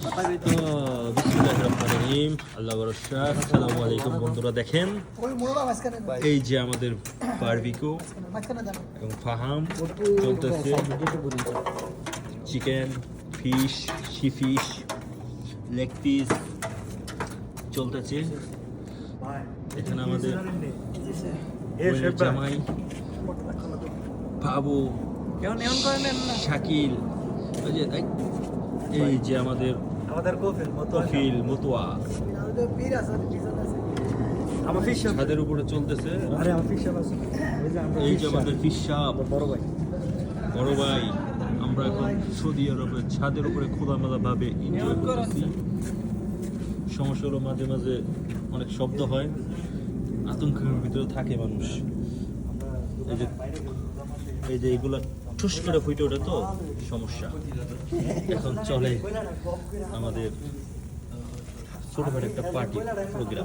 তো বিসমিল্লাহির রহমানির রহিম, আল্লাহ ভরসা। আসসালামু আলাইকুম বন্ধুরা, দেখেন এই যে আমাদের বারবিকিউ এবং ফাহাম চলতেছে, chicken, fish, C fish, leg piece চলতেছে। এখানে আমাদের জামাই বাবু, শাকিল, এই যে আমাদের কফিল, মতুয়া ছাদের উপরে চলতেছে। এই যে আমাদের ফিশ শপ, বড় ভাই। আমরা এখন সৌদি আরবের ছাদের উপরে খোলামেলা ভাবে এনজয় করতেছি। সমস্যা হলো মাঝে মাঝে অনেক শব্দ হয়, আতঙ্কের ভিতরে থাকে মানুষ। এই যে এগুলা ঠুস করে ফুটে ওঠে, তো সমস্যা। এখন চলে আমাদের ছোটখাটো একটা পার্টি প্রোগ্রাম।